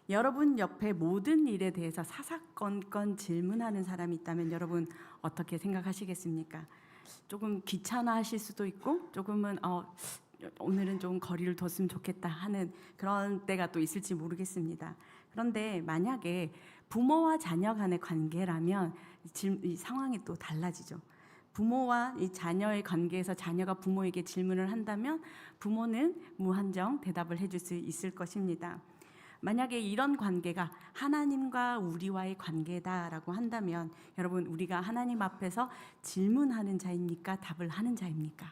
여러분 옆에 모든 일에 대해서 사사건건 질문하는 사람이 있다면 여러분 어떻게 생각하시겠습니까? 조금 귀찮아하실 수도 있고 조금은 오늘은 좀 거리를 뒀으면 좋겠다 하는 그런 때가 또 있을지 모르겠습니다. 그런데 만약에 부모와 자녀 간의 관계라면 이 상황이 또 달라지죠. 부모와 이 자녀의 관계에서 자녀가 부모에게 질문을 한다면 부모는 무한정 대답을 해줄 수 있을 것입니다. 만약에 이런 관계가 하나님과 우리와의 관계다라고 한다면 여러분, 우리가 하나님 앞에서 질문하는 자입니까? 답을 하는 자입니까?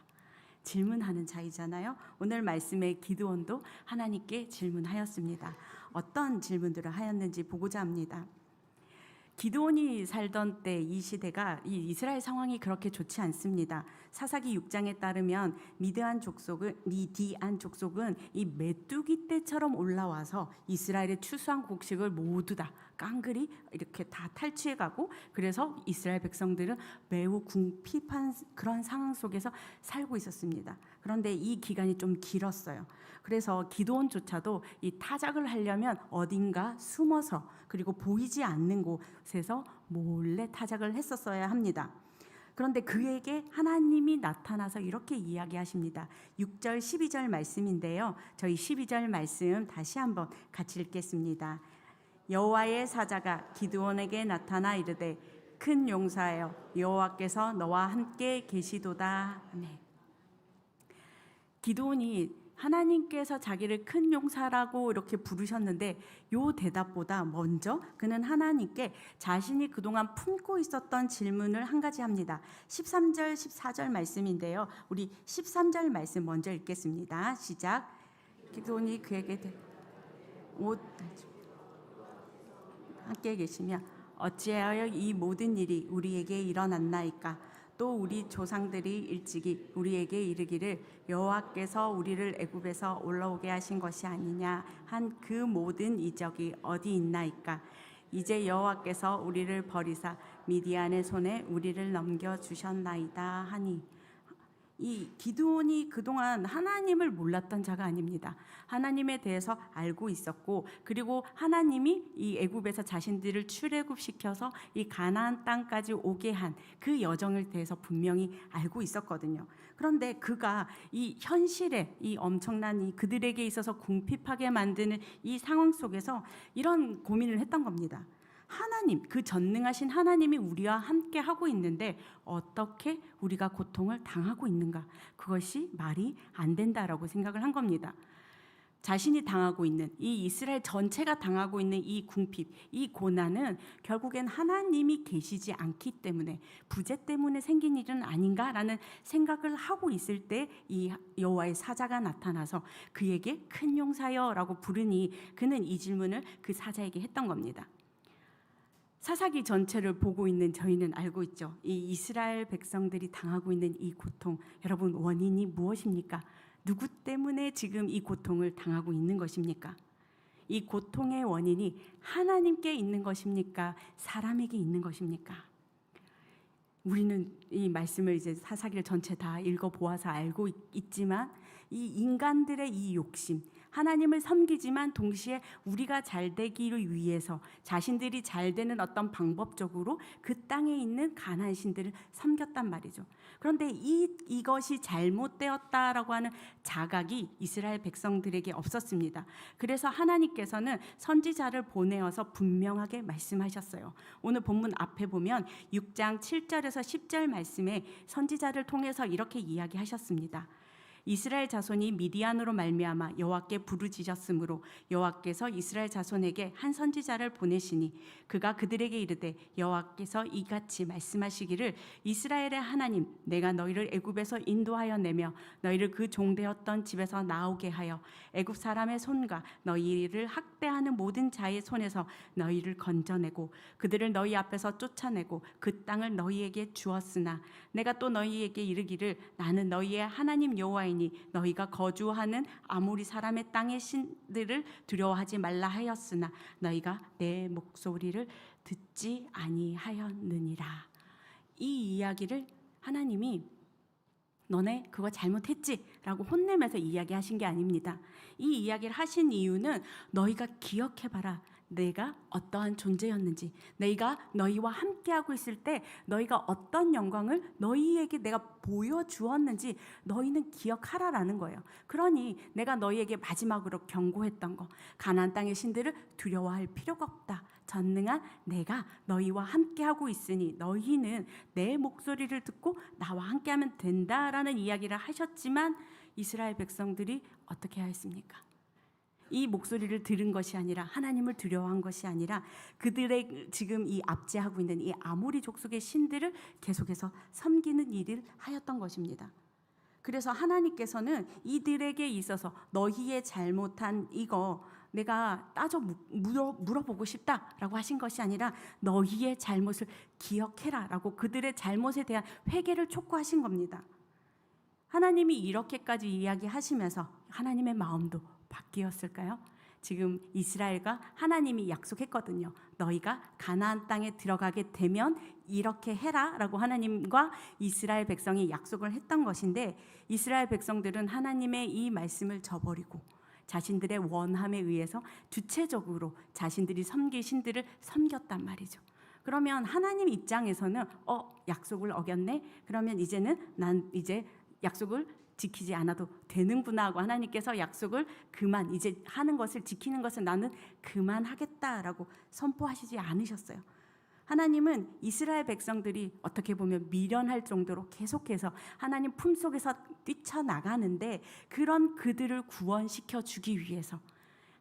질문하는 자이잖아요. 오늘 말씀의 기드온도 하나님께 질문하였습니다. 어떤 질문들을 하였는지 보고자 합니다. 기드온이 살던 때 이 시대가 이 이스라엘 상황이 그렇게 좋지 않습니다. 사사기 6장에 따르면 미디안 족속은 이 메뚜기 떼처럼 올라와서 이스라엘의 추수한 곡식을 모두 다 깡그리 이렇게 다 탈취해가고, 그래서 이스라엘 백성들은 매우 궁핍한 그런 상황 속에서 살고 있었습니다. 그런데 이 기간이 좀 길었어요. 그래서 기드온조차도 이 타작을 하려면 어딘가 숨어서 그리고 보이지 않는 곳에서 몰래 타작을 했었어야 합니다. 그런데 그에게 하나님이 나타나서 이렇게 이야기하십니다. 6절 12절 말씀인데요. 저희 12절 말씀 다시 한번 같이 읽겠습니다. 여호와의 사자가 기드온에게 나타나 이르되 큰 용사여, 여호와께서 너와 함께 계시도다. 아멘. 기드온이 하나님께서 자기를 큰 용사라고 이렇게 부르셨는데 요 대답보다 먼저 그는 하나님께 자신이 그동안 품고 있었던 질문을 한 가지 합니다. 13절 14절 말씀인데요. 우리 13절 말씀 먼저 읽겠습니다. 시작. 기드온이 그에게 함께 계시며 어찌하여 이 모든 일이 우리에게 일어났나이까? 또 우리 조상들이 일찍이 우리에게 이르기를 여호와께서 우리를 애굽에서 올라오게 하신 것이 아니냐 한 그 모든 이적이 어디 있나이까? 이제 여호와께서 우리를 버리사 미디안의 손에 우리를 넘겨 주셨나이다 하니, 이 기드온이 그동안 하나님을 몰랐던 자가 아닙니다. 하나님에 대해서 알고 있었고, 그리고 하나님이 이 애굽에서 자신들을 출애굽시켜서 이 가나안 땅까지 오게 한 그 여정을 대해서 분명히 알고 있었거든요. 그런데 그가 이 현실에 이 엄청난 이 그들에게 있어서 궁핍하게 만드는 이 상황 속에서 이런 고민을 했던 겁니다. 하나님, 그 전능하신 하나님이 우리와 함께 하고 있는데 어떻게 우리가 고통을 당하고 있는가? 그것이 말이 안 된다라고 생각을 한 겁니다. 자신이 당하고 있는 이 이스라엘 전체가 당하고 있는 이 궁핍, 이 고난은 결국엔 하나님이 계시지 않기 때문에, 부재 때문에 생긴 일은 아닌가라는 생각을 하고 있을 때 이 여호와의 사자가 나타나서 그에게 큰 용사여라고 부르니 그는 이 질문을 그 사자에게 했던 겁니다. 사사기 전체를 보고 있는 저희는 알고 있죠. 이 이스라엘 백성들이 당하고 있는 이 고통, 여러분 원인이 무엇입니까? 누구 때문에 지금 이 고통을 당하고 있는 것입니까? 이 고통의 원인이 하나님께 있는 것입니까? 사람에게 있는 것입니까? 우리는 이 말씀을 이제 사사기를 전체 다 읽어보아서 알고 있지만 이 인간들의 이 욕심, 하나님을 섬기지만 동시에 우리가 잘 되기를 위해서 자신들이 잘 되는 어떤 방법적으로 그 땅에 있는 가나안 신들을 섬겼단 말이죠. 그런데 이것이 잘못되었다라고 하는 자각이 이스라엘 백성들에게 없었습니다. 그래서 하나님께서는 선지자를 보내어서 분명하게 말씀하셨어요. 오늘 본문 앞에 보면 6장 7절에서 10절 말씀에 선지자를 통해서 이렇게 이야기하셨습니다. 이스라엘 자손이 미디안으로 말미암아 여호와께 부르짖었으므로 여호와께서 이스라엘 자손에게 한 선지자를 보내시니 그가 그들에게 이르되 여호와께서 이같이 말씀하시기를 이스라엘의 하나님, 내가 너희를 애굽에서 인도하여 내며 너희를 그 종되었던 집에서 나오게 하여 애굽 사람의 손과 너희를 학대하는 모든 자의 손에서 너희를 건져내고 그들을 너희 앞에서 쫓아내고 그 땅을 너희에게 주었으나 내가 또 너희에게 이르기를 나는 너희의 하나님 여호와이니 너희가 거주하는 아모리 사람의 땅의 신들을 두려워하지 말라 하였으나 너희가 내 목소리를 듣지 아니하였느니라. 이 이야기를 하나님이 너네 그거 잘못했지? 라고 혼내면서 이야기하신 게 아닙니다. 이 이야기를 하신 이유는 너희가 기억해봐라. 내가 어떠한 존재였는지, 내가 너희와 함께하고 있을 때 너희가 어떤 영광을 너희에게 내가 보여주었는지 너희는 기억하라라는 거예요. 그러니 내가 너희에게 마지막으로 경고했던 거, 가나안 땅의 신들을 두려워할 필요가 없다. 전능한 내가 너희와 함께하고 있으니 너희는 내 목소리를 듣고 나와 함께하면 된다라는 이야기를 하셨지만 이스라엘 백성들이 어떻게 하였습니까? 이 목소리를 들은 것이 아니라 하나님을 두려워한 것이 아니라 그들의 지금 이 압제하고 있는 이 아모리 족속의 신들을 계속해서 섬기는 일을 하였던 것입니다. 그래서 하나님께서는 이들에게 있어서 너희의 잘못한 이거 내가 따져 물어보고 싶다라고 하신 것이 아니라 너희의 잘못을 기억해라라고 그들의 잘못에 대한 회개를 촉구하신 겁니다. 하나님이 이렇게까지 이야기하시면서 하나님의 마음도 바뀌었을까요? 지금 이스라엘과 하나님이 약속했거든요. 너희가 가나안 땅에 들어가게 되면 이렇게 해라라고 하나님과 이스라엘 백성이 약속을 했던 것인데 이스라엘 백성들은 하나님의 이 말씀을 저버리고 자신들의 원함에 의해서 주체적으로 자신들이 섬길 신들을 섬겼단 말이죠. 그러면 하나님 입장에서는 약속을 어겼네? 그러면 이제는 난 이제 약속을 지키지 않아도 되는구나 하고 하나님께서 약속을 이제 하는 것을 지키는 것을 나는 그만하겠다라고 선포하시지 않으셨어요. 하나님은 이스라엘 백성들이 어떻게 보면 미련할 정도로 계속해서 하나님 품속에서 뛰쳐나가는데 그런 그들을 구원시켜 주기 위해서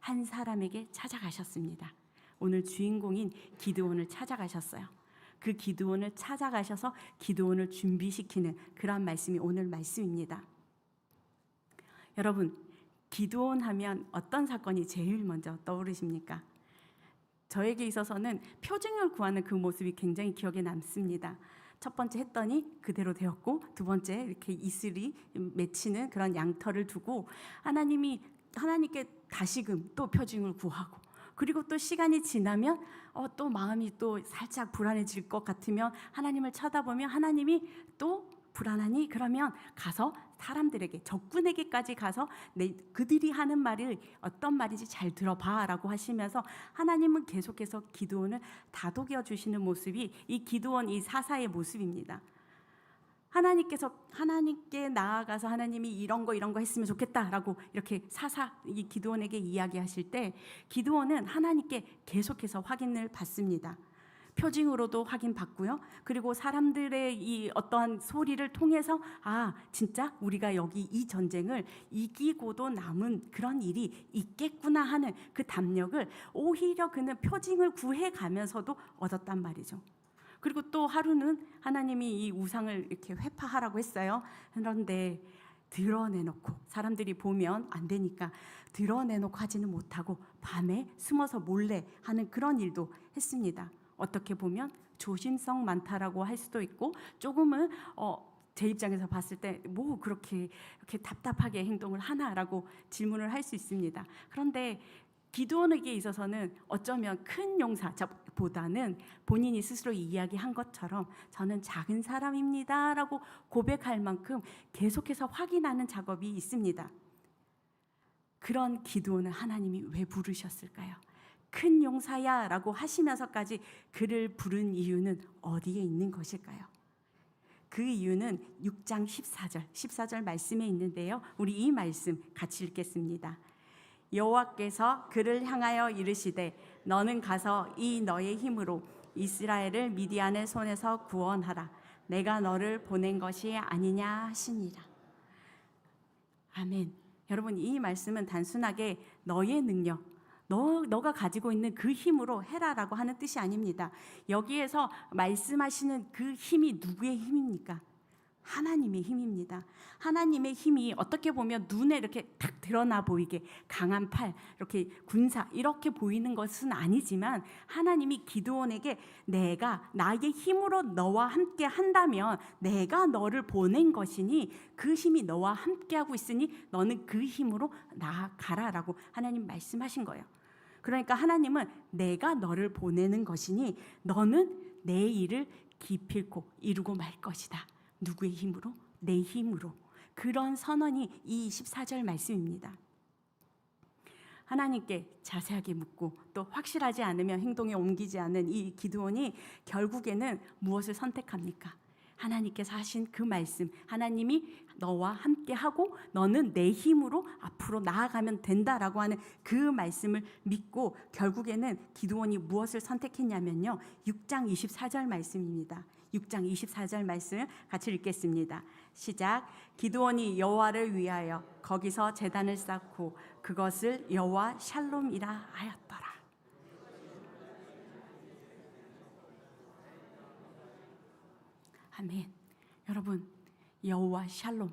한 사람에게 찾아가셨습니다. 오늘 주인공인 기드온을 찾아가셨어요. 그 기드온을 찾아가셔서 기드온을 준비시키는 그런 말씀이 오늘 말씀입니다. 여러분, 기드온 하면 어떤 사건이 제일 먼저 떠오르십니까? 저에게 있어서는 표징을 구하는 그 모습이 굉장히 기억에 남습니다. 첫 번째 했더니 그대로 되었고 두 번째 이렇게 이슬이 맺히는 그런 양털을 두고 하나님께 다시금 또 표징을 구하고 그리고 또 시간이 지나면 또 마음이 또 살짝 불안해질 것 같으면 하나님을 쳐다보면 하나님이 또 불안하니 그러면 가서 사람들에게 적군에게까지 가서 그들이 하는 말을 어떤 말인지 잘 들어봐라고 하시면서 하나님은 계속해서 기드온을 다독여 주시는 모습이 이 기드온 이 사사의 모습입니다. 하나님께 나아가서 하나님이 이런 거 했으면 좋겠다라고 이렇게 이 기드온에게 이야기하실 때 기드온은 하나님께 계속해서 확인을 받습니다. 표징으로도 확인받고요. 그리고 사람들의 이 어떠한 소리를 통해서 진짜 우리가 여기 이 전쟁을 이기고도 남은 그런 일이 있겠구나 하는 그 담력을 오히려 그는 표징을 구해가면서도 얻었단 말이죠. 그리고 또 하루는 하나님이 이 우상을 이렇게 회파하라고 했어요. 그런데 드러내놓고 사람들이 보면 안 되니까 드러내놓고 하지는 못하고 밤에 숨어서 몰래 하는 그런 일도 했습니다. 어떻게 보면 조심성 많다라고 할 수도 있고 조금은 제 입장에서 봤을 때 뭐 그렇게 답답하게 행동을 하나라고 질문을 할 수 있습니다. 그런데 기드온에게 있어서는 어쩌면 큰 용사보다는 본인이 스스로 이야기한 것처럼 저는 작은 사람입니다라고 고백할 만큼 계속해서 확인하는 작업이 있습니다. 그런 기드온을 하나님이 왜 부르셨을까요? 큰 용사야 라고 하시면서까지 그를 부른 이유는 어디에 있는 것일까요? 그 이유는 6장 14절 말씀에 있는데요. 우리 이 말씀 같이 읽겠습니다. 여호와께서 그를 향하여 이르시되 너는 가서 이 너의 힘으로 이스라엘을 미디안의 손에서 구원하라. 내가 너를 보낸 것이 아니냐 하시니라. 아멘. 여러분, 이 말씀은 단순하게 너의 능력, 너가 가지고 있는 그 힘으로 해라라고 하는 뜻이 아닙니다. 여기에서 말씀하시는 그 힘이 누구의 힘입니까? 하나님의 힘입니다. 하나님의 힘이 어떻게 보면 눈에 이렇게 딱 드러나 보이게 강한 팔, 이렇게 군사 이렇게 보이는 것은 아니지만 하나님이 기드온에게 내가 나의 힘으로 너와 함께 한다면 내가 너를 보낸 것이니 그 힘이 너와 함께하고 있으니 너는 그 힘으로 나아가라라고 하나님 말씀하신 거예요. 그러니까 하나님은 내가 너를 보내는 것이니 너는 내 일을 기필코 이루고 말 것이다. 누구의 힘으로? 내 힘으로. 그런 선언이 이 14절 말씀입니다. 하나님께 자세하게 묻고 또 확실하지 않으면 행동에 옮기지 않는 이 기드온이 결국에는 무엇을 선택합니까? 하나님께서 하신 그 말씀, 하나님이 너와 함께하고 너는 내 힘으로 앞으로 나아가면 된다라고 하는 그 말씀을 믿고 결국에는 기드온이 무엇을 선택했냐면요, 6장 24절 말씀입니다. 6장 24절 말씀 같이 읽겠습니다. 시작. 기드온이 여호와를 위하여 거기서 제단을 쌓고 그것을 여호와 샬롬이라 하였더라. 아멘. 여러분, 여호와 샬롬,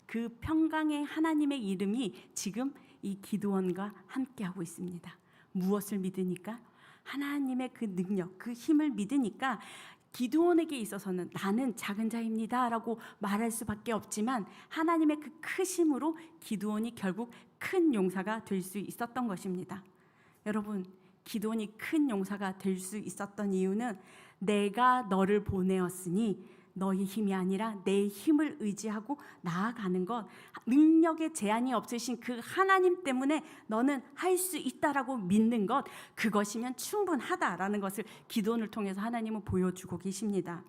그 평강의 하나님의 이름이 지금 이 기드온과 함께하고 있습니다. 무엇을 믿으니까? 하나님의 그 능력, 그 힘을 믿으니까 기드온에게 있어서는 나는 작은 자입니다 라고 말할 수밖에 없지만 하나님의 그 크심으로 기드온이 결국 큰 용사가 될 수 있었던 것입니다. 여러분, 기드온이 큰 용사가 될 수 있었던 이유는 내가 너를 보내었으니 너의 힘이 아니라 내 힘을 의지하고 나아가는 것, 능력에 제한이 없으신 그 하나님 때문에 너는 할 수 있다라고 믿는 것, 그것이면 충분하다라는 것을 기도원을 통해서 하나님은 보여주고 계십니다.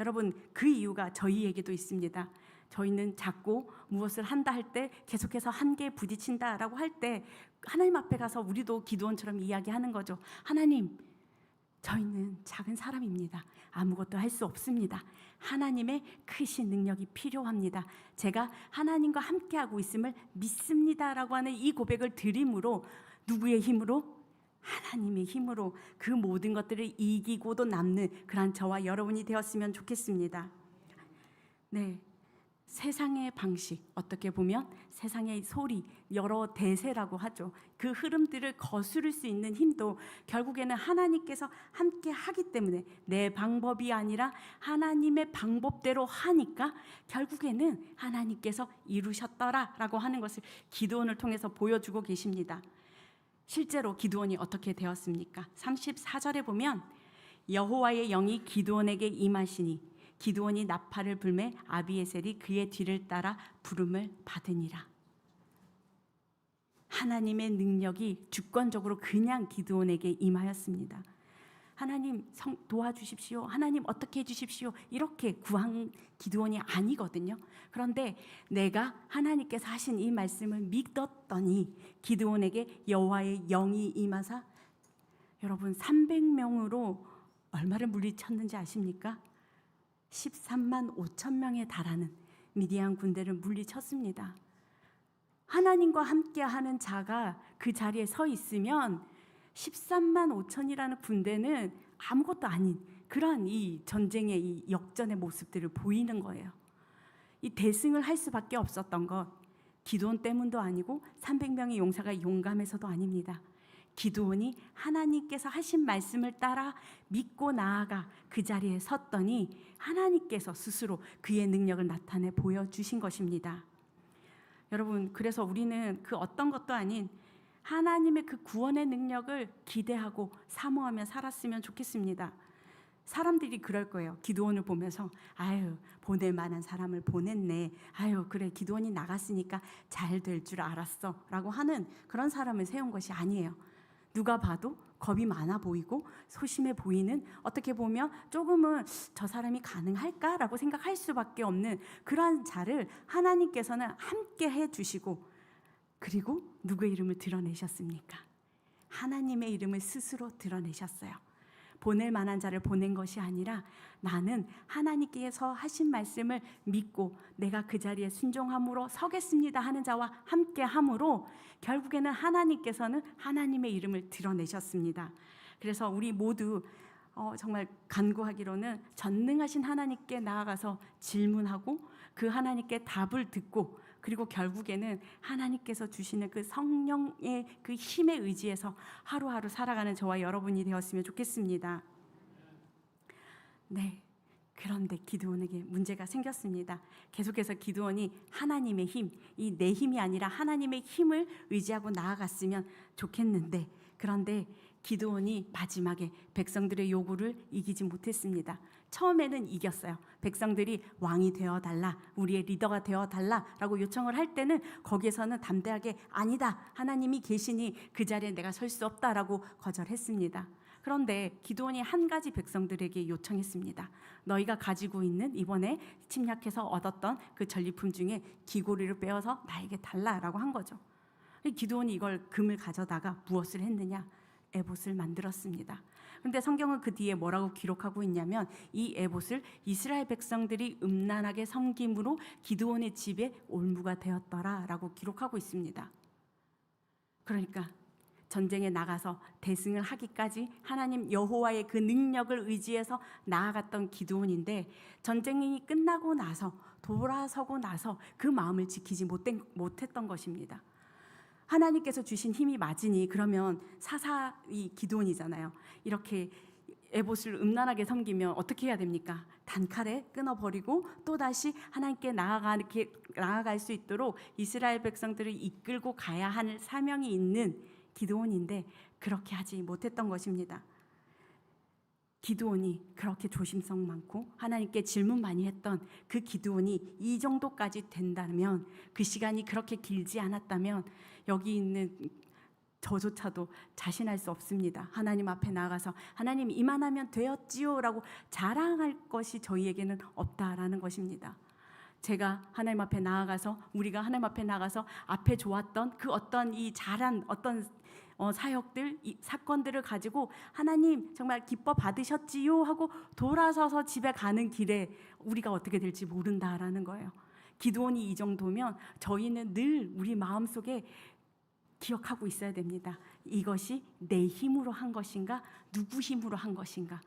여러분, 그 이유가 저희에게도 있습니다. 저희는 자꾸 무엇을 한다 할 때 계속해서 한계에 부딪힌다라고 할 때 하나님 앞에 가서 우리도 기도원처럼 이야기하는 거죠. 하나님, 저희는 작은 사람입니다. 아무것도 할 수 없습니다. 하나님의 크신 능력이 필요합니다. 제가 하나님과 함께하고 있음을 믿습니다라고 하는 이 고백을 드림으로 누구의 힘으로? 하나님의 힘으로 그 모든 것들을 이기고도 남는 그런 저와 여러분이 되었으면 좋겠습니다. 네. 세상의 방식, 어떻게 보면 세상의 소리, 여러 대세라고 하죠. 그 흐름들을 거스를 수 있는 힘도 결국에는 하나님께서 함께 하기 때문에 내 방법이 아니라 하나님의 방법대로 하니까 결국에는 하나님께서 이루셨더라라고 하는 것을 기드온을 통해서 보여주고 계십니다. 실제로 기드온이 어떻게 되었습니까? 34절에 보면 여호와의 영이 기드온에게 임하시니 기드온이 나팔을 불매 아비에셀이 그의 뒤를 따라 부름을 받으니라. 하나님의 능력이 주권적으로 그냥 기드온에게 임하였습니다. 하나님 도와주십시오. 하나님 어떻게 해주십시오. 이렇게 구한 기드온이 아니거든요. 그런데 내가 하나님께서 하신 이 말씀을 믿었더니 기드온에게 여호와의 영이 임하사, 여러분 300명으로 얼마를 물리쳤는지 아십니까? 13만 5천 명에 달하는 미디안 군대를 물리쳤습니다. 하나님과 함께하는 자가 그 자리에 서 있으면 13만 5천이라는 군대는 아무것도 아닌 그러한 이 전쟁의 이 역전의 모습들을 보이는 거예요. 이 대승을 할 수밖에 없었던 것, 기드온 때문도 아니고 300명의 용사가 용감해서도 아닙니다. 기드온이 하나님께서 하신 말씀을 따라 믿고 나아가 그 자리에 섰더니 하나님께서 스스로 그의 능력을 나타내 보여주신 것입니다. 여러분, 그래서 우리는 그 어떤 것도 아닌 하나님의 그 구원의 능력을 기대하고 사모하며 살았으면 좋겠습니다. 사람들이 그럴 거예요. 기드온을 보면서 아유, 보낼 만한 사람을 보냈네. 아유, 그래, 기드온이 나갔으니까 잘 될 줄 알았어 라고 하는 그런 사람을 세운 것이 아니에요. 누가 봐도 겁이 많아 보이고 소심해 보이는, 어떻게 보면 조금은 저 사람이 가능할까라고 생각할 수밖에 없는 그러한 자를 하나님께서는 함께 해주시고, 그리고 누구의 이름을 드러내셨습니까? 하나님의 이름을 스스로 드러내셨어요. 보낼 만한 자를 보낸 것이 아니라 나는 하나님께서 하신 말씀을 믿고 내가 그 자리에 순종함으로 서겠습니다 하는 자와 함께 함으로 결국에는 하나님께서는 하나님의 이름을 드러내셨습니다. 그래서 우리 모두 정말 간구하기로는 전능하신 하나님께 나아가서 질문하고 그 하나님께 답을 듣고, 그리고 결국에는 하나님께서 주시는 그 성령의 그 힘에 의지해서 하루하루 살아가는 저와 여러분이 되었으면 좋겠습니다. 네, 그런데 기드온에게 문제가 생겼습니다. 계속해서 기드온이 하나님의 힘, 이 내 힘이 아니라 하나님의 힘을 의지하고 나아갔으면 좋겠는데, 그런데 기드온이 마지막에 백성들의 요구를 이기지 못했습니다. 처음에는 이겼어요. 백성들이 왕이 되어달라, 우리의 리더가 되어달라라고 요청을 할 때는 거기에서는 담대하게 아니다, 하나님이 계시니 그 자리에 내가 설 수 없다라고 거절했습니다. 그런데 기드온이 한 가지 백성들에게 요청했습니다. 너희가 가지고 있는 이번에 침략해서 얻었던 그 전리품 중에 귀고리를 빼어서 나에게 달라라고 한 거죠. 기드온이 이걸 금을 가져다가 무엇을 했느냐? 에봇을 만들었습니다. 그런데 성경은 그 뒤에 뭐라고 기록하고 있냐면 이 에봇을 이스라엘 백성들이 음란하게 섬김으로 기드온의 집에 올무가 되었더라라고 기록하고 있습니다. 그러니까 전쟁에 나가서 대승을 하기까지 하나님 여호와의 그 능력을 의지해서 나아갔던 기드온인데 전쟁이 끝나고 나서 돌아서고 나서 그 마음을 지키지 못했던 것입니다. 하나님께서 주신 힘이 맞으니 그러면 사사이 기드온이잖아요. 이렇게 에봇을 음란하게 섬기면 어떻게 해야 됩니까? 단칼에 끊어버리고 또다시 하나님께 나아갈 수 있도록 이스라엘 백성들을 이끌고 가야 할 사명이 있는 기드온인데 그렇게 하지 못했던 것입니다. 기드온이 그렇게 조심성 많고 하나님께 질문 많이 했던 그 기드온이 이 정도까지 된다면, 그 시간이 그렇게 길지 않았다면 여기 있는 저조차도 자신할 수 없습니다. 하나님 앞에 나아가서 하나님 이만하면 되었지요 라고 자랑할 것이 저희에게는 없다라는 것입니다. 제가 하나님 앞에 나아가서, 우리가 하나님 앞에 나가서 앞에 좋았던 그 어떤 이 잘한 어떤 사역들, 이 사건들을 가지고 하나님 정말 기뻐 받으셨지요 하고 돌아서서 집에 가는 길에 우리가 어떻게 될지 모른다라는 거예요. 기드온이 이 정도면 저희는 늘 우리 마음속에 기억하고 있어야 됩니다. 이것이 내 힘으로 한 것인가, 누구 힘으로 한 것인가.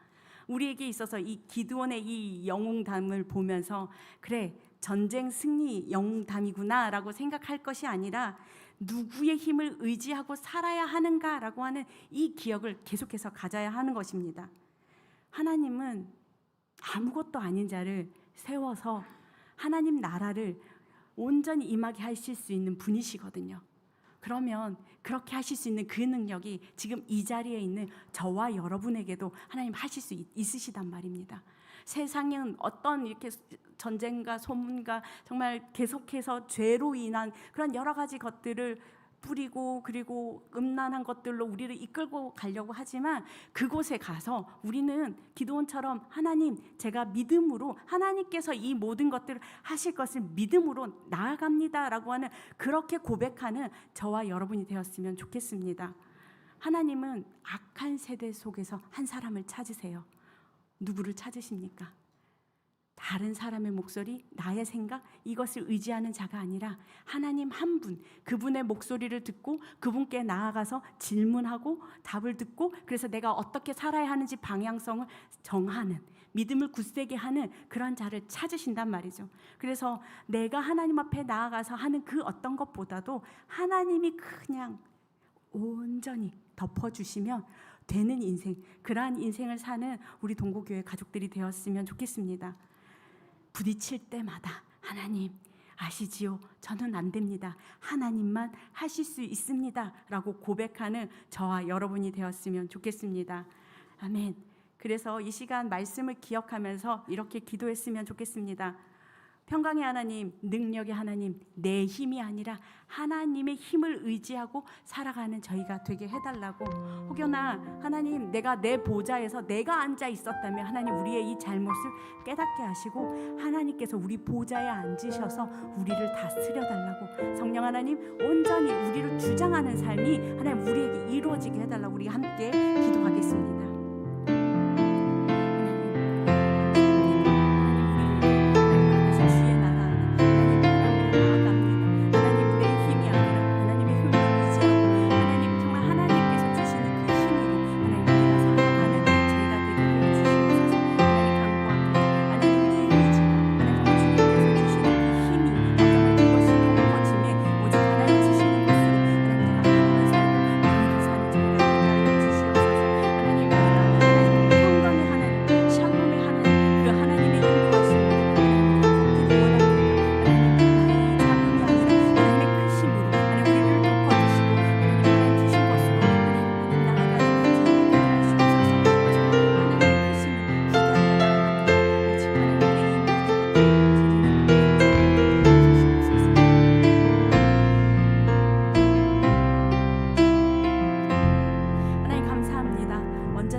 우리에게 있어서 이 기드온의 이 영웅담을 보면서 그래, 전쟁 승리 영웅담이구나 라고 생각할 것이 아니라 누구의 힘을 의지하고 살아야 하는가라고 하는 이 기억을 계속해서 가져야 하는 것입니다. 하나님은 아무것도 아닌 자를 세워서 하나님 나라를 온전히 임하게 하실 수 있는 분이시거든요. 그러면 그렇게 하실 수 있는 그 능력이 지금 이 자리에 있는 저와 여러분에게도 하나님 하실 수 있으시단 말입니다. 세상은 어떤 이렇게 전쟁과 소문과 정말 계속해서 죄로 인한 그런 여러 가지 것들을 뿌리고 그리고 음란한 것들로 우리를 이끌고 가려고 하지만 그곳에 가서 우리는 기드온처럼 하나님, 제가 믿음으로 하나님께서 이 모든 것들을 하실 것을 믿음으로 나아갑니다라고 하는, 그렇게 고백하는 저와 여러분이 되었으면 좋겠습니다. 하나님은 악한 세대 속에서 한 사람을 찾으세요. 누구를 찾으십니까? 다른 사람의 목소리, 나의 생각, 이것을 의지하는 자가 아니라 하나님 한 분, 그분의 목소리를 듣고 그분께 나아가서 질문하고 답을 듣고 그래서 내가 어떻게 살아야 하는지 방향성을 정하는, 믿음을 굳세게 하는 그런 자를 찾으신단 말이죠. 그래서 내가 하나님 앞에 나아가서 하는 그 어떤 것보다도 하나님이 그냥 온전히 덮어주시면 되는 인생, 그러한 인생을 사는 우리 동고교회 가족들이 되었으면 좋겠습니다. 부딪힐 때마다 하나님 아시지요? 저는 안 됩니다. 하나님만 하실 수 있습니다 라고 고백하는 저와 여러분이 되었으면 좋겠습니다. 아멘. 그래서 이 시간 말씀을 기억하면서 이렇게 기도했으면 좋겠습니다. 평강의 하나님, 능력의 하나님, 내 힘이 아니라 하나님의 힘을 의지하고 살아가는 저희가 되게 해달라고. 혹여나 하나님, 내가 내 보좌에서 내가 앉아 있었다면 하나님 우리의 이 잘못을 깨닫게 하시고 하나님께서 우리 보좌에 앉으셔서 우리를 다스려 달라고. 성령 하나님, 온전히 우리를 주장하는 삶이 하나님 우리에게 이루어지게 해달라고 우리 함께 기도하겠습니다.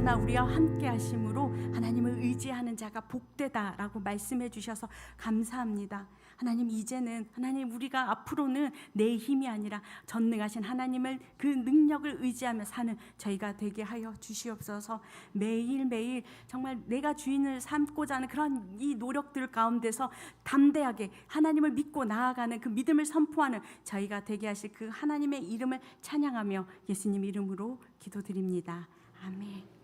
언제나 우리와 함께 하심으로 하나님을 의지하는 자가 복되다라고 말씀해 주셔서 감사합니다. 하나님, 이제는 하나님, 우리가 앞으로는 내 힘이 아니라 전능하신 하나님을, 그 능력을 의지하며 사는 저희가 되게 하여 주시옵소서. 매일매일 정말 내가 주인을 삼고자 하는 그런 이 노력들 가운데서 담대하게 하나님을 믿고 나아가는 그 믿음을 선포하는 저희가 되게 하실 그 하나님의 이름을 찬양하며 예수님 이름으로 기도드립니다. 아멘.